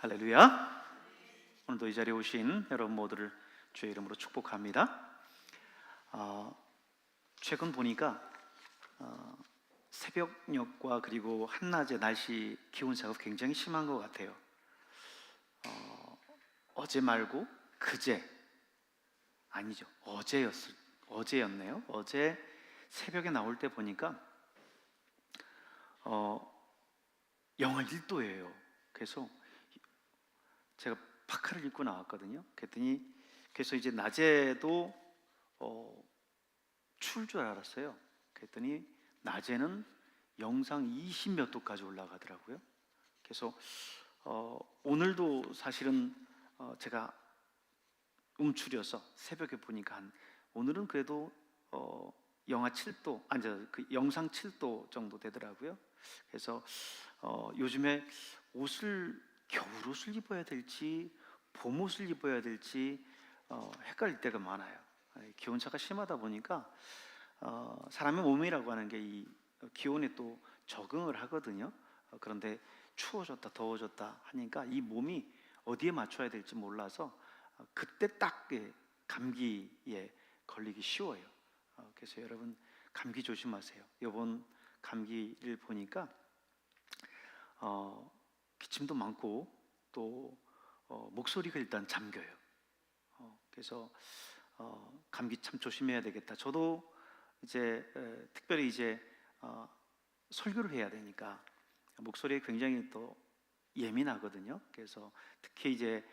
할렐루야. 오늘도 이 자리에 오신 여러분 모두를 주의 이름으로 축복합니다. 최근 보니까 새벽녘과 그리고 한낮의 날씨 기온차가 굉장히 심한 것 같아요. 어제 말고 그제, 아니죠, 어제였네요. 어제 새벽에 나올 때 보니까 영하 1도예요. 그래서 제가 파카를 입고 나왔거든요. 그래서 이제 낮에도 추울 줄 알았어요. 그랬더니 낮에는 영상 20 몇 도까지 올라가더라고요. 그래서 오늘도 사실은 제가 움츠려서 새벽에 보니까 오늘은 그래도 영하 7도, 영상 7도 정도 되더라고요. 그래서 요즘에 겨울옷을 입어야 될지 봄옷을 입어야 될지 헷갈릴 때가 많아요. 기온차가 심하다 보니까 사람의 몸이라고 하는 게 이 기온에 또 적응을 하거든요. 그런데 추워졌다 더워졌다 하니까 이 몸이 어디에 맞춰야 될지 몰라서 그때 딱 감기에 걸리기 쉬워요. 그래서 여러분 감기 조심하세요. 이번 감기를 보니까 기침도 많고 또 목소리가 일단 잠겨요. 그래서 감기 참 조심해야 되겠다. 저도 이제 특별히 이제 설교를 해야 되니까 목소리에 굉장히 또 예민하거든요. 그래서 특히 이제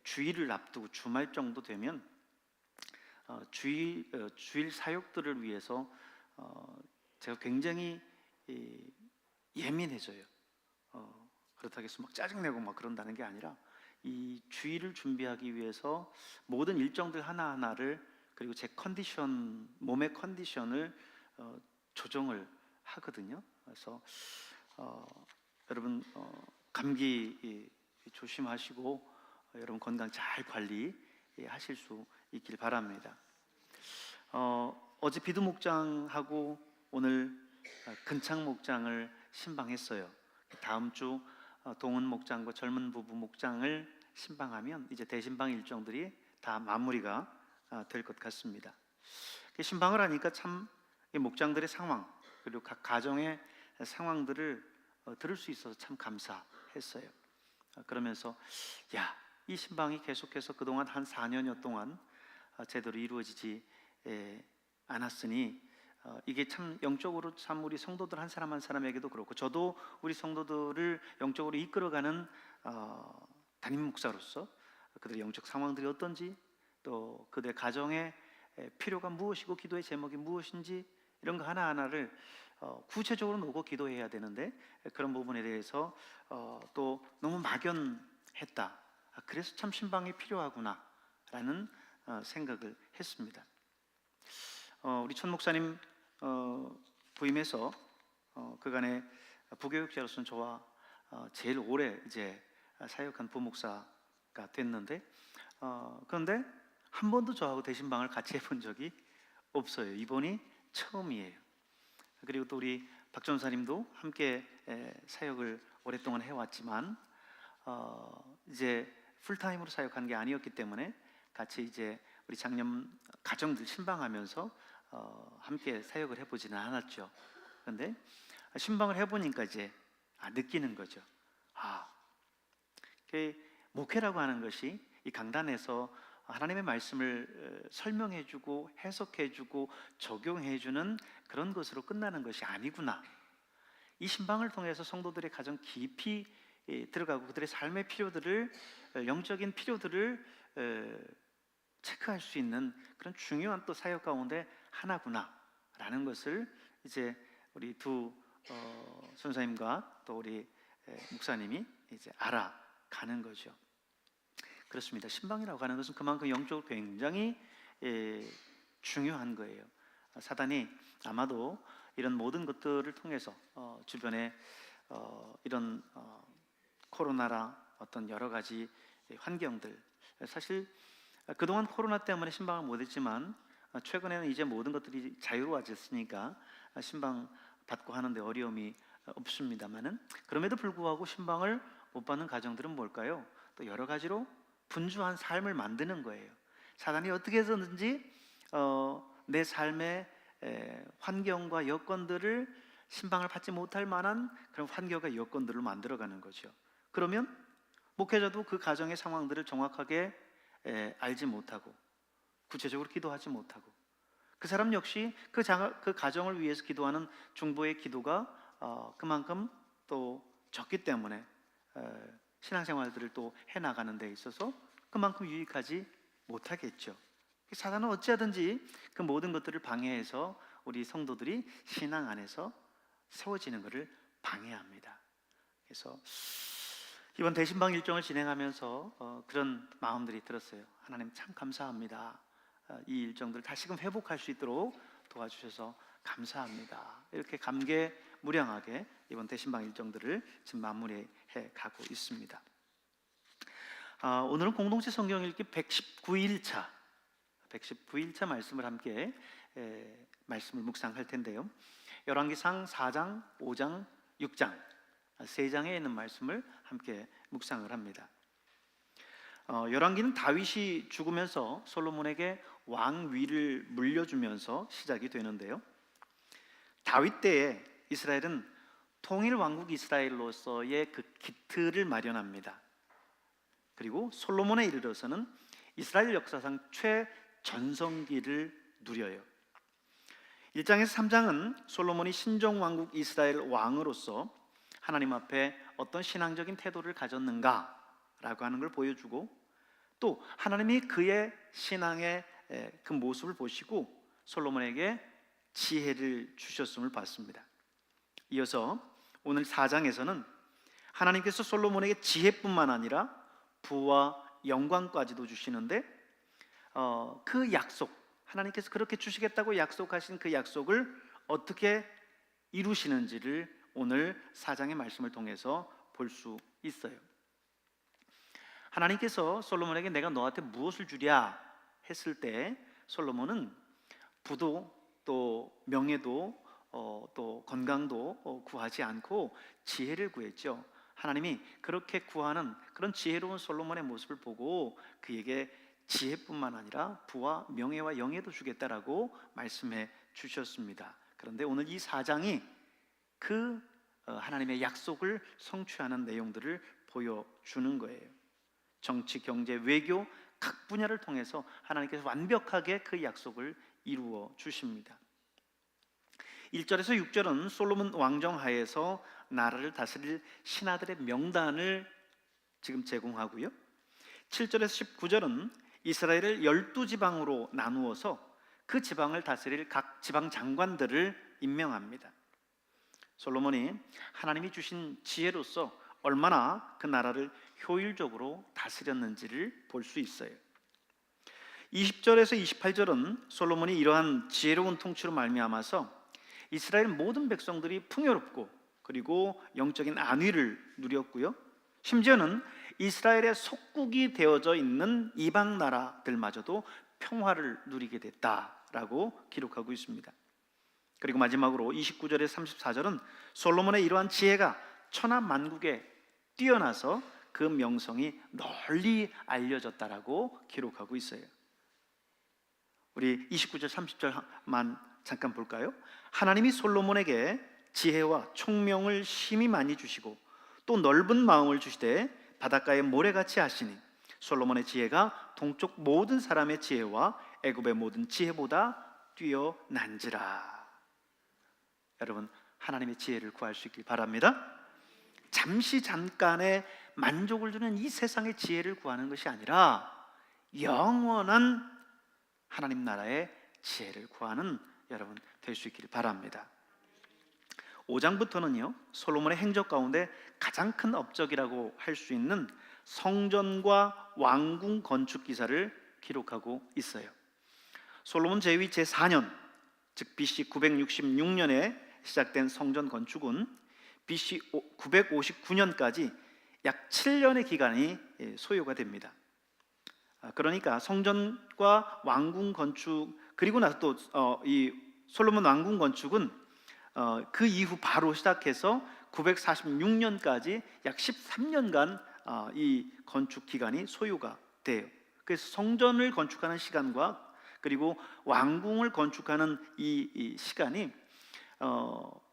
주일을 앞두고 주말 정도 되면 주일 사역들을 위해서 제가 굉장히 예민해져요. 그렇다고 해서 막 짜증내고 막 그런다는 게 아니라 이 주일을 준비하기 위해서 모든 일정들 하나하나를, 그리고 제 몸의 컨디션을 조정을 하거든요. 그래서 여러분 감기 조심하시고 여러분 건강 잘 관리하실 수 있길 바랍니다. 어제 비두 목장하고 오늘 근창 목장을 신방했어요. 다음 주 동은 목장과 젊은 부부 목장을 신방하면 이제 대신방 일정들이 다 마무리가 될 것 같습니다. 신방을 하니까 참 이 목장들의 상황, 그리고 각 가정의 상황들을 들을 수 있어서 참 감사했어요. 그러면서 이 신방이 계속해서 그동안 한 4년여 동안 제대로 이루어지지 않았으니 이게 참 영적으로 참 우리 성도들 한 사람 한 사람에게도 그렇고, 저도 우리 성도들을 영적으로 이끌어가는 담임 목사로서 그들의 영적 상황들이 어떤지, 또 그들의 가정의 필요가 무엇이고 기도의 제목이 무엇인지, 이런 거 하나하나를 구체적으로 놓고 기도해야 되는데 그런 부분에 대해서 또 너무 막연했다. 그래서 참 신방이 필요하구나 라는 생각을 했습니다. 우리 천 목사님 부임해서 그간의 부교육자로서는 저와 제일 오래 이제 사역한 부목사가 됐는데 그런데 한 번도 저하고 대신방을 같이 해본 적이 없어요. 이번이 처음이에요. 그리고 또 우리 박 전사님도 함께 사역을 오랫동안 해왔지만 이제 풀타임으로 사역한 게 아니었기 때문에 같이 이제 우리 장년 가정들 신방하면서 함께 사역을 해보지는 않았죠. 그런데 신방을 해보니까 이제 느끼는 거죠. 목회라고 하는 것이 이 강단에서 하나님의 말씀을 설명해주고 해석해주고 적용해주는 그런 것으로 끝나는 것이 아니구나. 이 신방을 통해서 성도들의 가정 깊이 들어가고 그들의 삶의 필요들을, 영적인 필요들을 체크할 수 있는 그런 중요한 또 사역 가운데 하나구나 라는 것을 이제 우리 두 선생님과 또 우리 목사님이 이제 알아가는 거죠. 그렇습니다. 신방이라고 하는 것은 그만큼 영적으로 굉장히 중요한 거예요. 사단이 아마도 이런 모든 것들을 통해서 주변에 이런 코로나라 어떤 여러 가지 환경들, 사실 그동안 코로나 때문에 신방을 못했지만 최근에는 이제 모든 것들이 자유로워졌으니까 신방 받고 하는데 어려움이 없습니다만은, 그럼에도 불구하고 신방을 못 받는 가정들은 뭘까요? 또 여러 가지로 분주한 삶을 만드는 거예요. 사단이 어떻게 해서든지 내 삶의 환경과 여건들을 신방을 받지 못할 만한 그런 환경과 여건들을 만들어가는 거죠. 그러면 목회자도 그 가정의 상황들을 정확하게 알지 못하고 구체적으로 기도하지 못하고 그 사람 역시 그 가정을 위해서 기도하는 중보의 기도가 그만큼 또 적기 때문에 신앙생활들을 또 해나가는 데 있어서 그만큼 유익하지 못하겠죠. 사단은 어찌하든지 그 모든 것들을 방해해서 우리 성도들이 신앙 안에서 세워지는 것을 방해합니다. 그래서 이번 대신방 일정을 진행하면서 그런 마음들이 들었어요. 하나님 참 감사합니다. 이 일정들을 다시금 회복할 수 있도록 도와주셔서 감사합니다. 이렇게 감개무량하게 이번 대신방 일정들을 지금 마무리해 가고 있습니다. 오늘은 공동체 성경 읽기 119일차 말씀을 함께 말씀을 묵상할 텐데요. 열왕기상 4장, 5장, 6장 세 장에 있는 말씀을 함께 묵상을 합니다. 열왕기는 다윗이 죽으면서 솔로몬에게 왕위를 물려주면서 시작이 되는데요. 다윗 때에 이스라엘은 통일 왕국 이스라엘로서의 그 기틀을 마련합니다. 그리고 솔로몬에 이르러서는 이스라엘 역사상 최전성기를 누려요. 1장에서 3장은 솔로몬이 신정왕국 이스라엘 왕으로서 하나님 앞에 어떤 신앙적인 태도를 가졌는가라고 하는 걸 보여주고, 또 하나님이 그의 신앙의 그 모습을 보시고 솔로몬에게 지혜를 주셨음을 봤습니다. 이어서 오늘 4장에서는 하나님께서 솔로몬에게 지혜뿐만 아니라 부와 영광까지도 주시는데 그 약속, 하나님께서 그렇게 주시겠다고 약속하신 그 약속을 어떻게 이루시는지를 오늘 4장의 말씀을 통해서 볼 수 있어요. 하나님께서 솔로몬에게 내가 너한테 무엇을 주랴 했을 때 솔로몬은 부도 또 명예도 또 건강도 구하지 않고 지혜를 구했죠. 하나님이 그렇게 구하는 그런 지혜로운 솔로몬의 모습을 보고 그에게 지혜뿐만 아니라 부와 명예와 영예도 주겠다라고 말씀해 주셨습니다. 그런데 오늘 이 4장이 그 하나님의 약속을 성취하는 내용들을 보여주는 거예요. 정치, 경제, 외교 각 분야를 통해서 하나님께서 완벽하게 그 약속을 이루어 주십니다. 1절에서 6절은 솔로몬 왕정 하에서 나라를 다스릴 신하들의 명단을 지금 제공하고요. 7절에서 19절은 이스라엘을 12지방으로 나누어서 그 지방을 다스릴 각 지방 장관들을 임명합니다. 솔로몬이 하나님이 주신 지혜로서 얼마나 그 나라를 효율적으로 다스렸는지를 볼 수 있어요. 20절에서 28절은 솔로몬이 이러한 지혜로운 통치로 말미암아서 이스라엘 모든 백성들이 풍요롭고 그리고 영적인 안위를 누렸고요. 심지어는 이스라엘의 속국이 되어져 있는 이방 나라들마저도 평화를 누리게 됐다라고 기록하고 있습니다. 그리고 마지막으로 29절에서 34절은 솔로몬의 이러한 지혜가 천하 만국에 뛰어나서 그 명성이 널리 알려졌다라고 기록하고 있어요. 우리 29절 30절만 잠깐 볼까요? 하나님이 솔로몬에게 지혜와 총명을 심히 많이 주시고 또 넓은 마음을 주시되 바닷가의 모래같이 하시니 솔로몬의 지혜가 동쪽 모든 사람의 지혜와 애굽의 모든 지혜보다 뛰어난지라. 여러분, 하나님의 지혜를 구할 수 있길 바랍니다. 잠깐의 만족을 주는 이 세상의 지혜를 구하는 것이 아니라 영원한 하나님 나라의 지혜를 구하는 여러분 될 수 있기를 바랍니다. 5장부터는요 솔로몬의 행적 가운데 가장 큰 업적이라고 할 수 있는 성전과 왕궁 건축 기사를 기록하고 있어요. 솔로몬 제위 제4년, 즉 BC 966년에 시작된 성전 건축은 BC 959년까지 약 7년의 기간이 소요가 됩니다. 그러니까 성전과 왕궁 건축, 그리고 나서 또 이 솔로몬 왕궁 건축은 그 이후 바로 시작해서 946년까지 약 13년간 이 건축 기간이 소요가 돼요. 그래서 성전을 건축하는 시간과 그리고 왕궁을 건축하는 이 시간이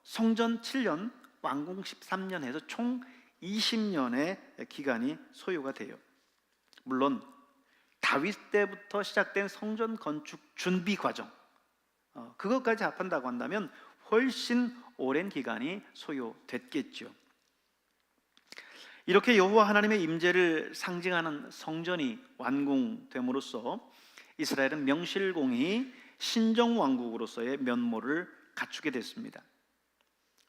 성전 7년, 왕궁 13년 해서 총 20년의 기간이 소요가 돼요. 물론 다윗 때부터 시작된 성전 건축 준비 과정, 그것까지 합한다고 한다면 훨씬 오랜 기간이 소요됐겠죠. 이렇게 여호와 하나님의 임재를 상징하는 성전이 완공됨으로써 이스라엘은 명실공히 신정왕국으로서의 면모를 갖추게 됐습니다.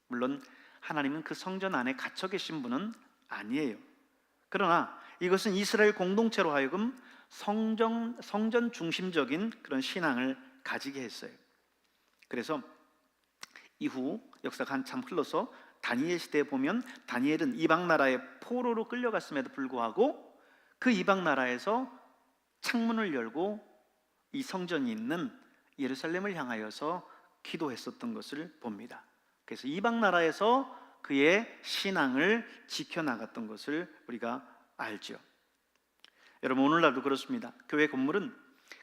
물론 하나님은 그 성전 안에 갇혀 계신 분은 아니에요. 그러나 이것은 이스라엘 공동체로 하여금 성전 중심적인 그런 신앙을 가지게 했어요. 그래서 이후 역사가 한참 흘러서 다니엘 시대에 보면 다니엘은 이방 나라의 포로로 끌려갔음에도 불구하고 그 이방 나라에서 창문을 열고 이 성전이 있는 예루살렘을 향하여서 기도했었던 것을 봅니다. 그래서 이방 나라에서 그의 신앙을 지켜나갔던 것을 우리가 알죠. 여러분, 오늘날도 그렇습니다. 교회 건물은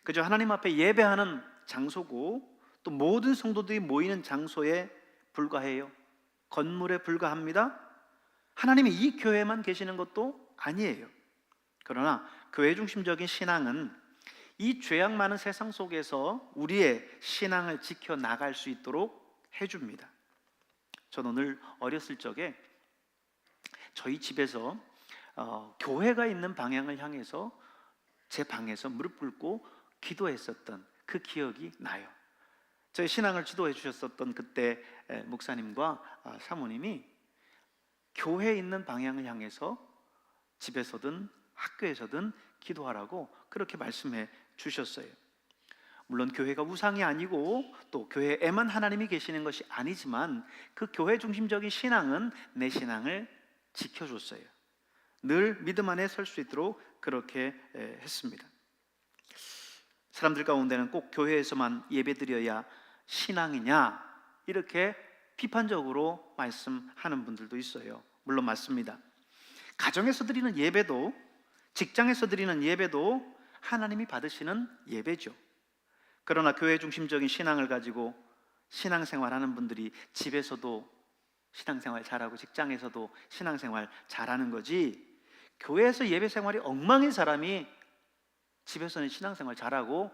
그저 하나님 앞에 예배하는 장소고 또 모든 성도들이 모이는 장소에 불과해요. 건물에 불과합니다. 하나님이 이 교회만 계시는 것도 아니에요. 그러나 교회 중심적인 신앙은 이 죄악 많은 세상 속에서 우리의 신앙을 지켜나갈 수 있도록 해줍니다. 저는 오늘 어렸을 적에 저희 집에서 교회가 있는 방향을 향해서 제 방에서 무릎 꿇고 기도했었던 그 기억이 나요. 저희 신앙을 지도해 주셨었던 그때 목사님과 사모님이 교회에 있는 방향을 향해서 집에서든 학교에서든 기도하라고 그렇게 말씀해 주셨어요. 물론 교회가 우상이 아니고 또 교회에만 하나님이 계시는 것이 아니지만 그 교회 중심적인 신앙은 내 신앙을 지켜줬어요. 늘 믿음 안에 설 수 있도록 그렇게 했습니다. 사람들 가운데는 꼭 교회에서만 예배드려야 신앙이냐 이렇게 비판적으로 말씀하는 분들도 있어요. 물론 맞습니다. 가정에서 드리는 예배도 직장에서 드리는 예배도 하나님이 받으시는 예배죠. 그러나 교회 중심적인 신앙을 가지고 신앙생활하는 분들이 집에서도 신앙생활 잘하고 직장에서도 신앙생활 잘하는 거지, 교회에서 예배생활이 엉망인 사람이 집에서는 신앙생활 잘하고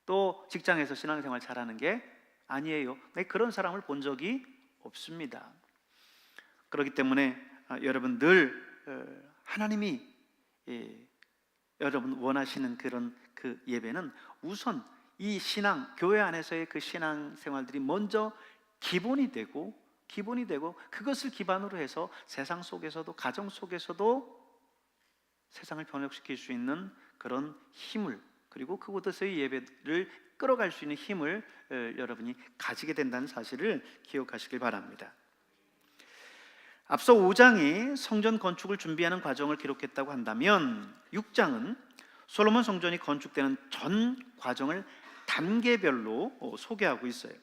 또 직장에서 신앙생활 잘하는 게 아니에요. 그런 사람을 본 적이 없습니다. 그렇기 때문에 여러분 늘 하나님이 여러분 원하시는 그런 그 예배는 우선 이 신앙, 교회 안에서의 그 신앙생활들이 먼저 기본이 되고 그것을 기반으로 해서 세상 속에서도 가정 속에서도 세상을 변혁시킬 수 있는 그런 힘을, 그리고 그곳에서의 예배를 끌어갈 수 있는 힘을 여러분이 가지게 된다는 사실을 기억하시길 바랍니다. 앞서 5장이 성전 건축을 준비하는 과정을 기록했다고 한다면 6장은 솔로몬 성전이 건축되는 전 과정을 단계별로 소개하고 있어요.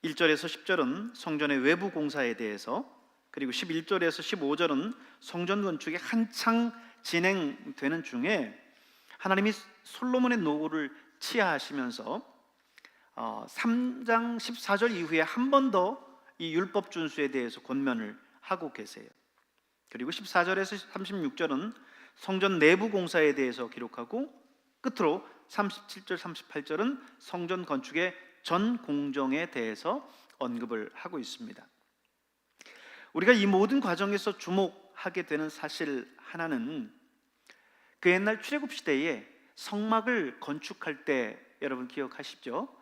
1절에서 10절은 성전의 외부 공사에 대해서, 그리고 11절에서 15절은 성전 건축이 한창 진행되는 중에 하나님이 솔로몬의 노고를 치하하시면서 3장 14절 이후에 한 번 더 이 율법 준수에 대해서 권면을 하고 계세요. 그리고 14절에서 36절은 성전 내부 공사에 대해서 기록하고 끝으로 37절 38절은 성전 건축의 전 공정에 대해서 언급을 하고 있습니다. 우리가 이 모든 과정에서 주목하게 되는 사실 하나는 그 옛날 출애굽 시대에 성막을 건축할 때, 여러분 기억하시죠?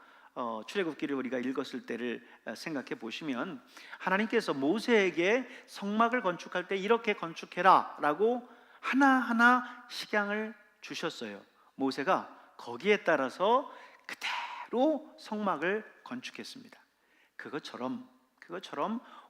출애굽기를 우리가 읽었을 때를 생각해 보시면 하나님께서 모세에게 성막을 건축할 때 이렇게 건축해라 라고 하나하나 식양을 주셨어요. 모세가 거기에 따라서 그대로 성막을 건축했습니다. 그것처럼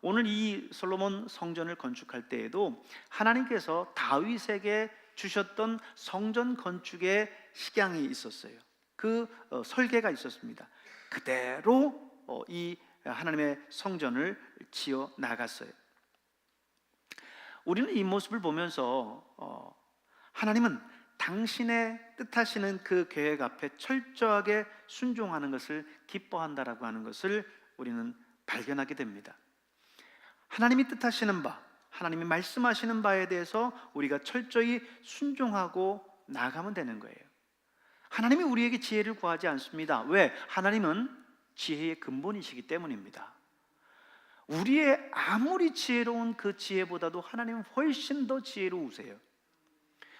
오늘 이 솔로몬 성전을 건축할 때에도 하나님께서 다윗에게 주셨던 성전 건축의 식양이 있었어요. 그 설계가 있었습니다. 그대로 이 하나님의 성전을 지어 나갔어요. 우리는 이 모습을 보면서 하나님은 당신의 뜻하시는 그 계획 앞에 철저하게 순종하는 것을 기뻐한다라고 하는 것을 우리는 발견하게 됩니다. 하나님이 뜻하시는 바, 하나님이 말씀하시는 바에 대해서 우리가 철저히 순종하고 나아가면 되는 거예요. 하나님이 우리에게 지혜를 구하지 않습니다. 왜? 하나님은 지혜의 근본이시기 때문입니다. 우리의 아무리 지혜로운 그 지혜보다도 하나님은 훨씬 더 지혜로우세요.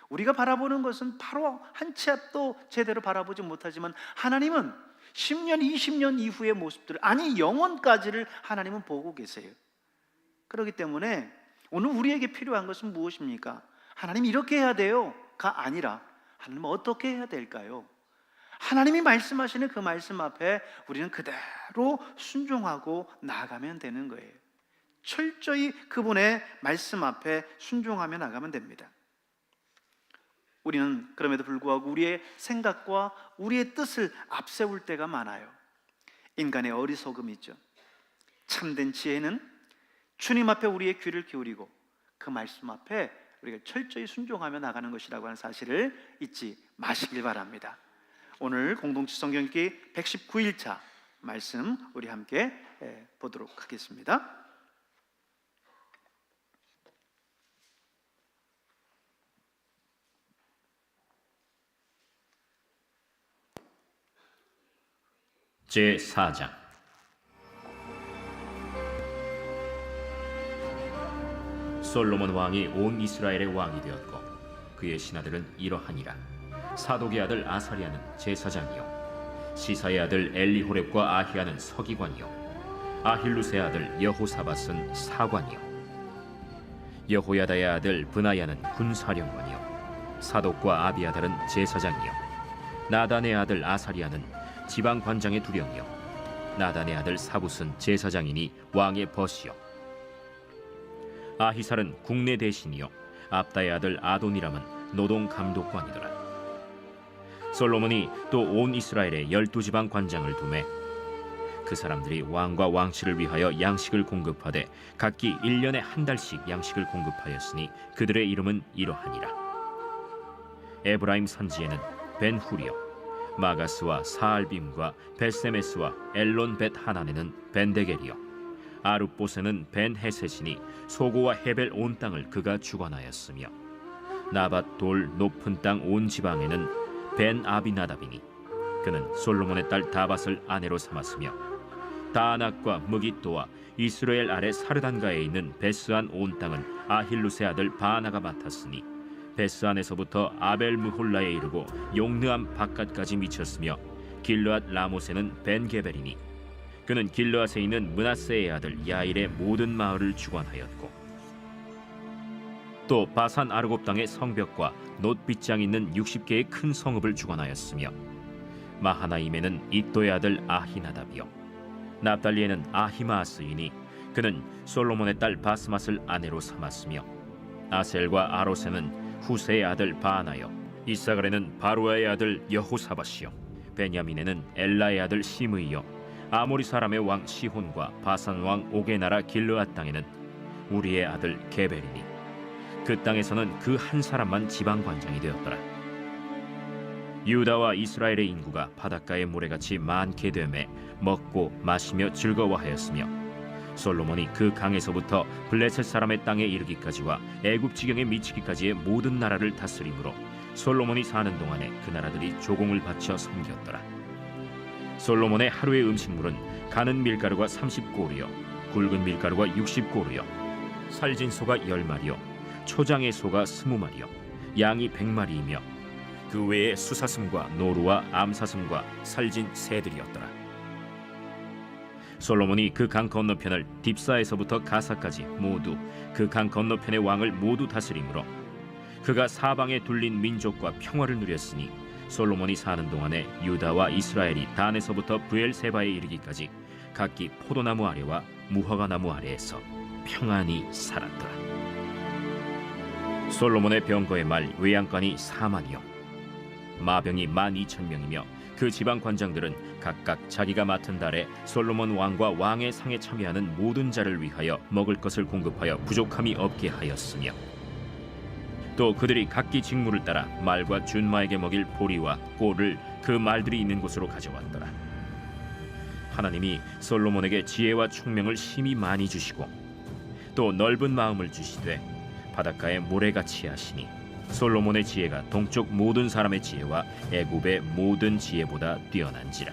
우리가 바라보는 것은 바로 한 치 앞도 제대로 바라보지 못하지만 하나님은 10년, 20년 이후의 모습들, 아니 영원까지를 하나님은 보고 계세요. 그렇기 때문에 오늘 우리에게 필요한 것은 무엇입니까? 하나님 이렇게 해야 돼요가 아니라 하나님 어떻게 해야 될까요? 하나님이 말씀하시는 그 말씀 앞에 우리는 그대로 순종하고 나아가면 되는 거예요. 철저히 그분의 말씀 앞에 순종하며 나가면 됩니다. 우리는 그럼에도 불구하고 우리의 생각과 우리의 뜻을 앞세울 때가 많아요. 인간의 어리석음이죠. 참된 지혜는 주님 앞에 우리의 귀를 기울이고 그 말씀 앞에 우리가 철저히 순종하며 나가는 것이라고 하는 사실을 잊지 마시길 바랍니다. 오늘 공동체 성경 읽기 119일차 말씀 우리 함께 보도록 하겠습니다. 제4장. 솔로몬 왕이 온 이스라엘의 왕이 되었고 그의 신하들은 이러하니라. 사독의 아들 아사리아는 제사장이요 시사의 아들 엘리호렙과 아히야는 서기관이요 아힐루스의 아들 여호사밧은 사관이요 여호야다의 아들 브나야는 군사령관이요 사독과 아비아달은 제사장이요 나단의 아들 아사리아는 지방관장의 두령이요 나단의 아들 사붓은 제사장이니 왕의 벗이요 아히살은 국내 대신이요 압다의 아들 아도니람은 노동감독관이더라. 솔로몬이 또 온 이스라엘에 12지방 관장을 두매 그 사람들이 왕과 왕실을 위하여 양식을 공급하되 각기 1년에 한 달씩 양식을 공급하였으니 그들의 이름은 이러하니라. 에브라임 산지에는 벤후리요 마가스와 사알빔과 벳세메스와 엘론 벳하난에는 벤데겔이요 아룻보세는 벤헤셋이니 소고와 헤벨 온 땅을 그가 주관하였으며 나밧 돌 높은 땅 온 지방에는 벤 아비나답이니 그는 솔로몬의 딸 다밧을 아내로 삼았으며 다낙과 무깃도와 이스라엘 아래 사르단가에 있는 베스안 온 땅은 아힐루스의 아들 바나가 맡았으니 베스안에서부터 아벨 무홀라에 이르고 용느암 바깥까지 미쳤으며 길르앗 라모세는 벤게벨이니 그는 길르앗에 있는 므낫세의 아들 야일의 모든 마을을 주관하였고 또 바산 아르곱 땅의 성벽과 놋빗장 있는 60개의 큰 성읍을 주관하였으며 마하나임에는 이또의 아들 아히나답이요 납달리에는 아히마아스이니 그는 솔로몬의 딸 바스맛을 아내로 삼았으며 아셀과 아로세는 후세의 아들 바나요 이사갈에는 바루아의 아들 여호사밧이요 베냐민에는 엘라의 아들 시므이요 아모리 사람의 왕 시혼과 바산 왕 옥의 나라 길르앗 땅에는 우리의 아들 게벨이니 그 땅에서는 그 한 사람만 지방관장이 되었더라. 유다와 이스라엘의 인구가 바닷가의 모래같이 많게 되매 먹고 마시며 즐거워하였으며 솔로몬이 그 강에서부터 블레셋 사람의 땅에 이르기까지와 애굽 지경에 미치기까지의 모든 나라를 다스림으로 솔로몬이 사는 동안에 그 나라들이 조공을 바쳐 섬겼더라. 솔로몬의 하루의 음식물은 가는 밀가루가 30고루요 굵은 밀가루가 60고루요 살진 소가 10마리요 초장의 소가 20마리요 양이 100마리이며 그 외에 수사슴과 노루와 암사슴과 살진 새들이었더라. 솔로몬이 그 강 건너편을 딥사에서부터 가사까지 모두 그 강 건너편의 왕을 모두 다스림으로 그가 사방에 둘린 민족과 평화를 누렸으니 솔로몬이 사는 동안에 유다와 이스라엘이 단에서부터 브엘세바에 이르기까지 각기 포도나무 아래와 무화과 나무 아래에서 평안히 살았더라. 솔로몬의 병거의 말 외양간이 4만이요 마병이 12,000명이며 그 지방 관장들은 각각 자기가 맡은 달에 솔로몬 왕과 왕의 상에 참여하는 모든 자를 위하여 먹을 것을 공급하여 부족함이 없게 하였으며, 또 그들이 각기 직무를 따라 말과 준마에게 먹일 보리와 꼴을 그 말들이 있는 곳으로 가져왔더라. 하나님이 솔로몬에게 지혜와 총명을 심히 많이 주시고 또 넓은 마음을 주시되 바닷가에 모래같이 하시니 솔로몬의 지혜가 동쪽 모든 사람의 지혜와 애굽의 모든 지혜보다 뛰어난지라.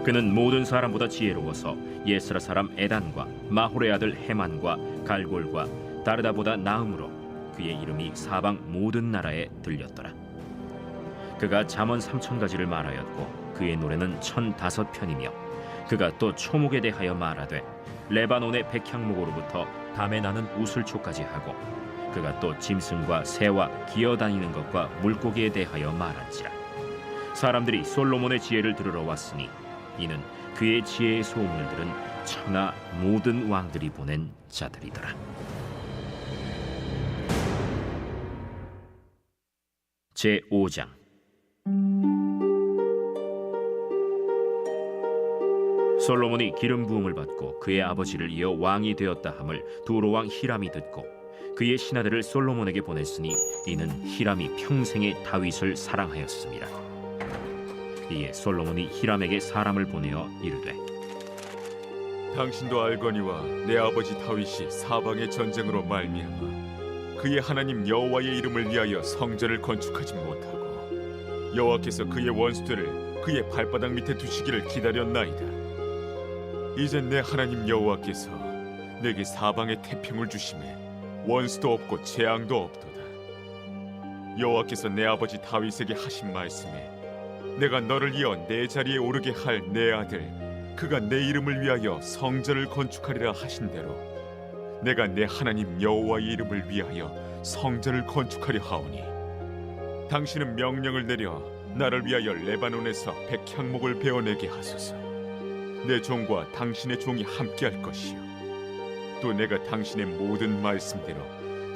그는 모든 사람보다 지혜로워서 예스라 사람 에단과 마홀의 아들 헤만과 갈골과 다르다보다 나음으로 그의 이름이 사방 모든 나라에 들렸더라. 그가 잠언 3,000가지를 말하였고 그의 노래는 1,005편이며 그가 또 초목에 대하여 말하되 레바논의 백향목으로부터 담에 나는 우슬초까지 하고 그가 또 짐승과 새와 기어다니는 것과 물고기에 대하여 말한지라. 사람들이 솔로몬의 지혜를 들으러 왔으니 이는 그의 지혜의 소문을 들은 천하 모든 왕들이 보낸 자들이더라. 제5장. 솔로몬이 기름 부음을 받고 그의 아버지를 이어 왕이 되었다 함을 두로 왕 히람이 듣고 그의 신하들을 솔로몬에게 보냈으니 이는 히람이 평생에 다윗을 사랑하였습니다. 이에 솔로몬이 히람에게 사람을 보내어 이르되 당신도 알거니와 내 아버지 다윗이 사방의 전쟁으로 말미암아 그의 하나님 여호와의 이름을 위하여 성전을 건축하지 못하고 여호와께서 그의 원수들을 그의 발바닥 밑에 두시기를 기다렸나이다. 이제 내 하나님 여호와께서 내게 사방의 태평을 주심에 원수도 없고 재앙도 없도다. 여호와께서 내 아버지 다윗에게 하신 말씀에 내가 너를 이어 내 자리에 오르게 할 내 아들 그가 내 이름을 위하여 성전을 건축하리라 하신 대로 내가 내 하나님 여호와의 이름을 위하여 성전을 건축하려 하오니 당신은 명령을 내려 나를 위하여 레바논에서 백향목을 베어내게 하소서. 내 종과 당신의 종이 함께할 것이요 또 내가 당신의 모든 말씀대로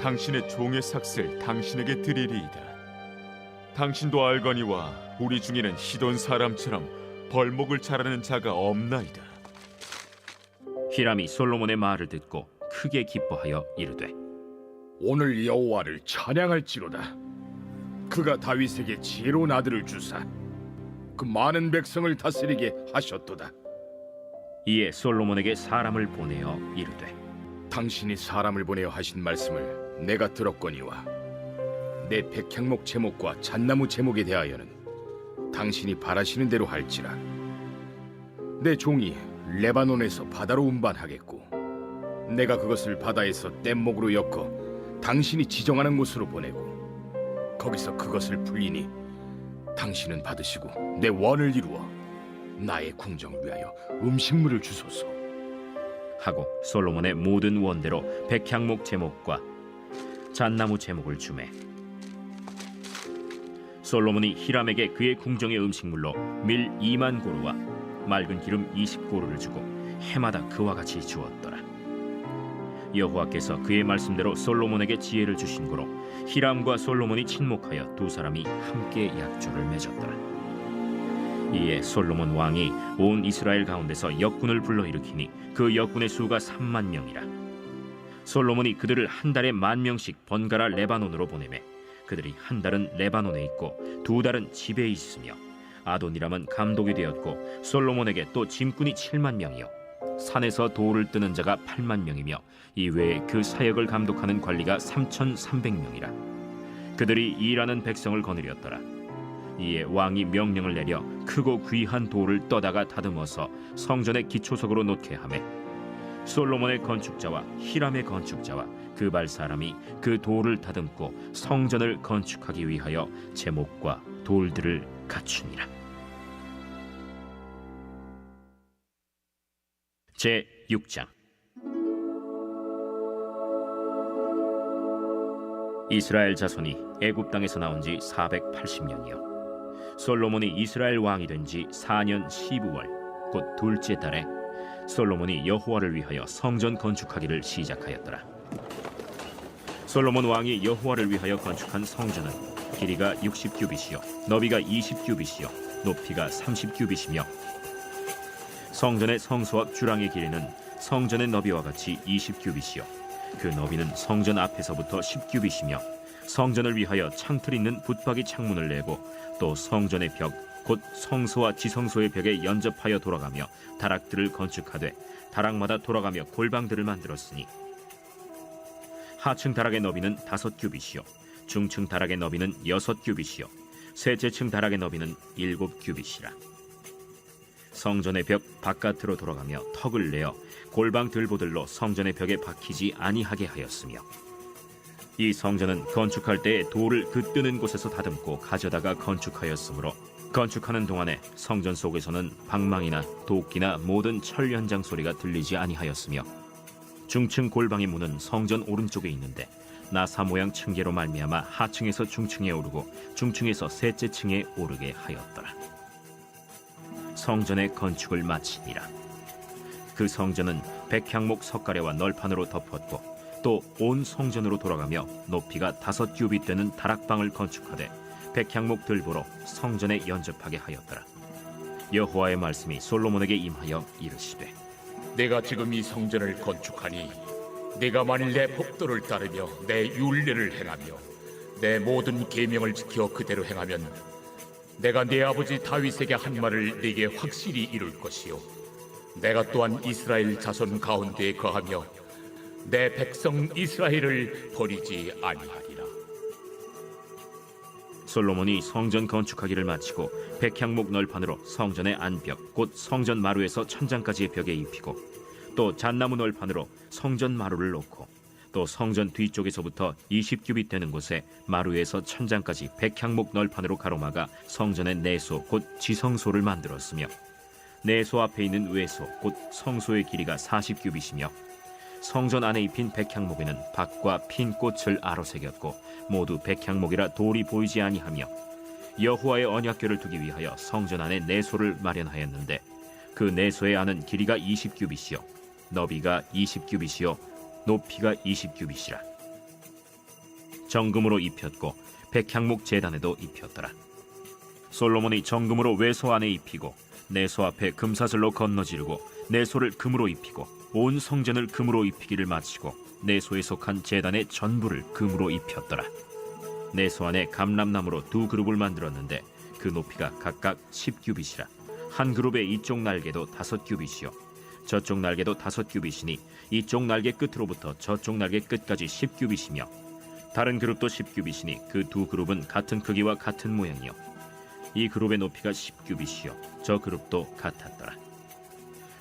당신의 종의 삭슬 당신에게 드리리이다. 당신도 알거니와 우리 중에는 시돈 사람처럼 벌목을 잘하는 자가 없나이다. 히람이 솔로몬의 말을 듣고 크게 기뻐하여 이르되 오늘 여호와를 찬양할지로다. 그가 다윗에게 지혜로운 아들을 주사 그 많은 백성을 다스리게 하셨도다. 이에 솔로몬에게 사람을 보내어 이르되 당신이 사람을 보내어 하신 말씀을 내가 들었거니와 내 백향목 제목과 잣나무 제목에 대하여는 당신이 바라시는 대로 할지라. 내 종이 레바논에서 바다로 운반하겠고 내가 그것을 바다에서 뗏목으로 엮어 당신이 지정하는 곳으로 보내고 거기서 그것을 불리니 당신은 받으시고 내 원을 이루어 나의 궁정을 위하여 음식물을 주소서 하고 솔로몬의 모든 원대로 백향목 제목과 잣나무 제목을 주매 솔로몬이 히람에게 그의 궁정의 음식물로 밀 2만 고루와 맑은 기름 20고루를 주고 해마다 그와 같이 주었더라. 여호와께서 그의 말씀대로 솔로몬에게 지혜를 주신 고로 히람과 솔로몬이 친목하여 두 사람이 함께 약조를 맺었더라. 이에 솔로몬 왕이 온 이스라엘 가운데서 역군을 불러일으키니 그 역군의 수가 3만 명이라. 솔로몬이 그들을 한 달에 10,000명씩 번갈아 레바논으로 보내매 그들이 한 달은 레바논에 있고 두 달은 집에 있으며 아도니람은 감독이 되었고 솔로몬에게 또 짐꾼이 7만 명이요 산에서 돌을 뜨는 자가 8만 명이며 이외에 그 사역을 감독하는 관리가 3,300명이라. 그들이 일하는 백성을 거느렸더라. 이에 왕이 명령을 내려 크고 귀한 돌을 떠다가 다듬어서 성전의 기초석으로 놓게 하매 솔로몬의 건축자와 히람의 건축자와 그발 사람이 그 돌을 다듬고 성전을 건축하기 위하여 제목과 돌들을 갖추니라. 제6장. 이스라엘 자손이 애굽 땅에서 나온 지 480년이요 솔로몬이 이스라엘 왕이 된 지 4년 12월 곧 둘째 달에 솔로몬이 여호와를 위하여 성전 건축하기를 시작하였더라. 솔로몬 왕이 여호와를 위하여 건축한 성전은 길이가 60규빗이요 너비가 20규빗이요 높이가 30규빗이며 성전의 성소 앞 주랑의 길이는 성전의 너비와 같이 20규빗이요 그 너비는 성전 앞에서부터 10규빗이며 성전을 위하여 창틀 있는 붙박이 창문을 내고 또 성전의 벽 곧 성소와 지성소의 벽에 연접하여 돌아가며 다락들을 건축하되 다락마다 돌아가며 골방들을 만들었으니 하층 다락의 너비는 5규빗이요 중층 다락의 너비는 6규빗이요 셋째 층 다락의 너비는 7규빗이라. 성전의 벽 바깥으로 돌아가며 턱을 내어 골방 들보들로 성전의 벽에 박히지 아니하게 하였으며 이 성전은 건축할 때에 돌을 그 뜨는 곳에서 다듬고 가져다가 건축하였으므로 건축하는 동안에 성전 속에서는 방망이나 도끼나 모든 철 연장 소리가 들리지 아니하였으며 중층 골방의 문은 성전 오른쪽에 있는데 나사 모양 층계로 말미암아 하층에서 중층에 오르고 중층에서 셋째 층에 오르게 하였더라. 성전의 건축을 마치니라. 그 성전은 백향목 석가래와 널판으로 덮었고 또 온 성전으로 돌아가며 높이가 5규빗 되는 다락방을 건축하되 백향목 들보로 성전에 연접하게 하였더라. 여호와의 말씀이 솔로몬에게 임하여 이르시되 내가 지금 이 성전을 건축하니 내가 만일 내 법도를 따르며 내 율례를 행하며 내 모든 계명을 지켜 그대로 행하면 내가 내 아버지 다윗에게 한 말을 네게 확실히 이룰 것이요 내가 또한 이스라엘 자손 가운데에 거하며 내 백성 이스라엘을 버리지 아니하리라. 솔로몬이 성전 건축하기를 마치고 백향목 널판으로 성전의 안벽 곧 성전 마루에서 천장까지의 벽에 입히고 또 잣나무 널판으로 성전 마루를 놓고 또 성전 뒤쪽에서부터 20규빗 되는 곳에 마루에서 천장까지 백향목 널판으로 가로막아 성전의 내소 곧 지성소를 만들었으며 내소 앞에 있는 외소 곧 성소의 길이가 40규빗이며 성전 안에 입힌 백향목에는 박과 핀 꽃을 아로새겼고 모두 백향목이라 돌이 보이지 아니하며 여호와의 언약궤를 두기 위하여 성전 안에 내소를 마련하였는데 그 내소의 안은 길이가 20규빗이요 너비가 20규빗이요 높이가 20규빗이라. 정금으로 입혔고 백향목 제단에도 입혔더라. 솔로몬이 정금으로 외소 안에 입히고 내소 앞에 금사슬로 건너지르고 내소를 금으로 입히고 온 성전을 금으로 입히기를 마치고 내소에 속한 제단의 전부를 금으로 입혔더라. 내소 안에 감람나무로 2그룹을 만들었는데 그 높이가 각각 10규빗이라. 한 그룹의 이쪽 날개도 5규빗이요 저쪽 날개도 5규빗이니 이쪽 날개 끝으로부터 저쪽 날개 끝까지 10규빗이며 다른 그룹도 10규빗이니 그 2그룹은 같은 크기와 같은 모양이요 이 그룹의 높이가 10규빗이요 저 그룹도 같았더라.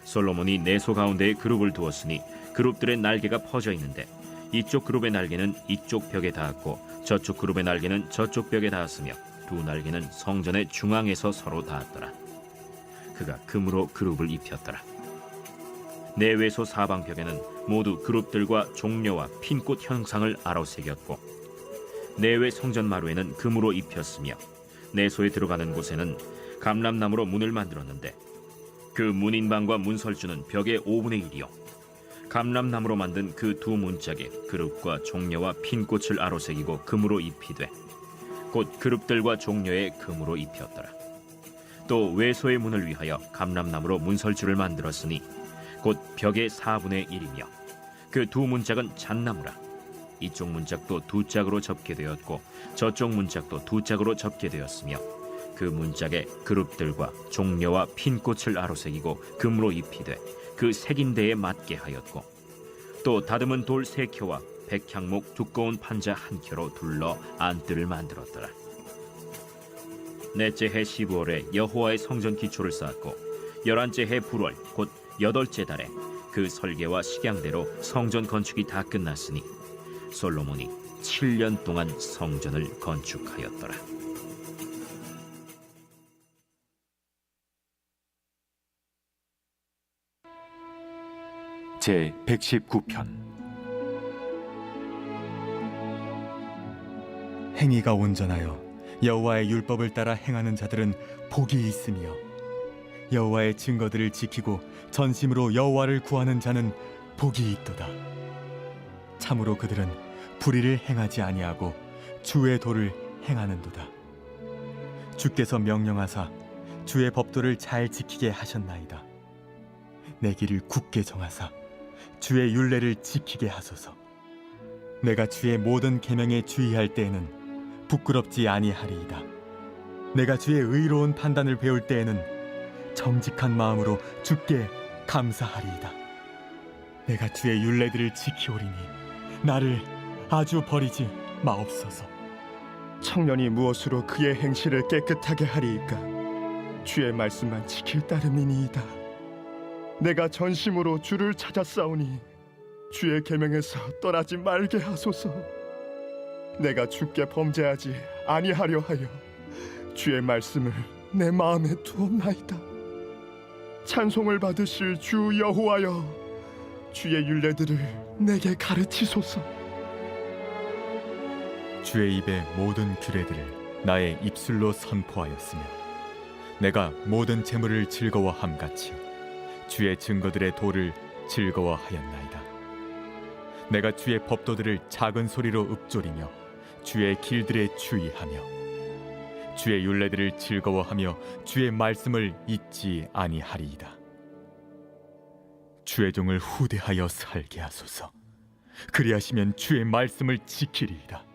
솔로몬이 내소 가운데에 그룹을 두었으니 그룹들의 날개가 퍼져 있는데 이쪽 그룹의 날개는 이쪽 벽에 닿았고 저쪽 그룹의 날개는 저쪽 벽에 닿았으며 두 날개는 성전의 중앙에서 서로 닿았더라. 그가 금으로 그룹을 입혔더라. 내외소 사방벽에는 모두 그룹들과 종려와 핀꽃 형상을 아로새겼고 내외 성전 마루에는 금으로 입혔으며 내소에 들어가는 곳에는 감람나무로 문을 만들었는데 그 문인방과 문설주는 벽의 5분의 1이요 감람나무로 만든 그 2문짝에 그룹과 종려와 핀꽃을 아로새기고 금으로 입히되 곧 그룹들과 종려에 금으로 입혔더라. 또 외소의 문을 위하여 감람나무로 문설주를 만들었으니 곧 벽의 4분의 1이며 그 2문짝은 잣나무라. 이쪽 문짝도 2짝으로 접게 되었고 저쪽 문짝도 2짝으로 접게 되었으며 그 문짝에 그룹들과 종려와 핀꽃을 아로새기고 금으로 입히되 그 새긴 데에 맞게 하였고 또 다듬은 돌 3켜와 백향목 두꺼운 판자 1켜로 둘러 안뜰을 만들었더라. 넷째 해 15월에 여호와의 성전 기초를 쌓았고 11째 해 불월 곧 8째 달에 그 설계와 식양대로 성전 건축이 다 끝났으니 솔로몬이 7년 동안 성전을 건축하였더라. 제 119편 행위가 온전하여 여호와의 율법을 따라 행하는 자들은 복이 있으며 여호와의 증거들을 지키고 전심으로 여호와를 구하는 자는 복이 있도다. 참으로 그들은 불의를 행하지 아니하고 주의 도를 행하는도다. 주께서 명령하사 주의 법도를 잘 지키게 하셨나이다. 내 길을 굳게 정하사 주의 율례를 지키게 하소서. 내가 주의 모든 계명에 주의할 때에는 부끄럽지 아니하리이다. 내가 주의 의로운 판단을 배울 때에는 정직한 마음으로 주께 감사하리이다. 내가 주의 율례들을 지키오리니 나를 아주 버리지 마옵소서. 청년이 무엇으로 그의 행실을 깨끗하게 하리이까? 주의 말씀만 지킬 따름이니이다. 내가 전심으로 주를 찾았사오니 주의 계명에서 떠나지 말게 하소서. 내가 주께 범죄하지 아니하려 하여 주의 말씀을 내 마음에 두었나이다. 찬송을 받으실 주 여호와여, 주의 율례들을 내게 가르치소서. 주의 입의 모든 규례들을 나의 입술로 선포하였으며 내가 모든 재물을 즐거워함 같이 주의 증거들의 도를 즐거워하였나이다. 내가 주의 법도들을 작은 소리로 읊조리며 주의 길들에 주의하며 주의 율례들을 즐거워하며 주의 말씀을 잊지 아니하리이다. 주의 종을 후대하여 살게 하소서. 그리하시면 주의 말씀을 지키리이다.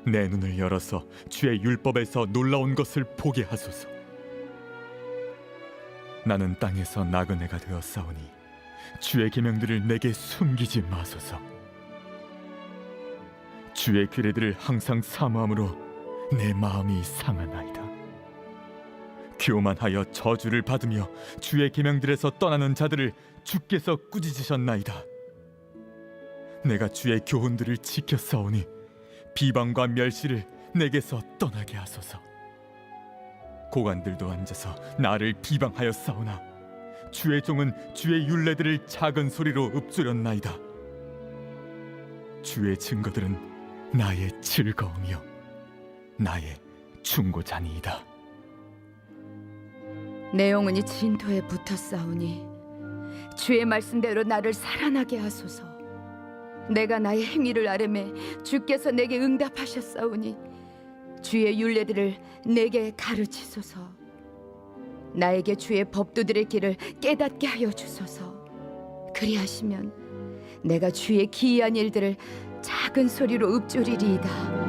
내 눈을 열어서 주의 율법에서 놀라운 것을 보게 하소서. 나는 땅에서 나그네가 되었사오니 주의 계명들을 내게 숨기지 마소서. 주의 규례들을 항상 사모함으로 내 마음이 상하나이다. 교만하여 저주를 받으며 주의 계명들에서 떠나는 자들을 주께서 꾸짖으셨나이다. 내가 주의 교훈들을 지켰사오니 비방과 멸시를 내게서 떠나게 하소서. 고관들도 앉아서 나를 비방하였사오나 주의 종은 주의 율례들을 작은 소리로 읊조렸나이다. 주의 증거들은 나의 즐거움이요 나의 충고자니이다. 내 영혼이 진토에 붙어 싸우니 주의 말씀대로 나를 살아나게 하소서. 내가 나의 행위를 아뢰매 주께서 내게 응답하셨사오니 주의 율례들을 내게 가르치소서. 나에게 주의 법도들의 길을 깨닫게 하여 주소서. 그리하시면 내가 주의 기이한 일들을 작은 소리로 읊조리리이다.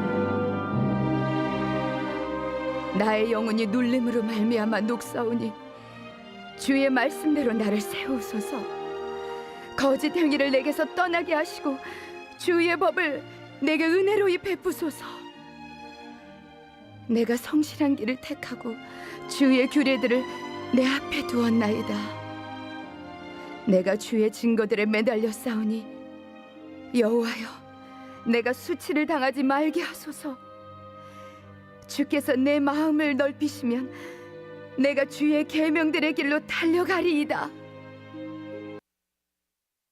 나의 영혼이 눌림으로 말미암아 녹사오니 주의 말씀대로 나를 세우소서. 거짓 행위를 내게서 떠나게 하시고 주의 법을 내게 은혜로이 베푸소서. 내가 성실한 길을 택하고 주의 규례들을 내 앞에 두었나이다. 내가 주의 증거들에 매달려 싸우니 여호와여, 내가 수치를 당하지 말게 하소서. 주께서 내 마음을 넓히시면 내가 주의 계명들의 길로 달려가리이다.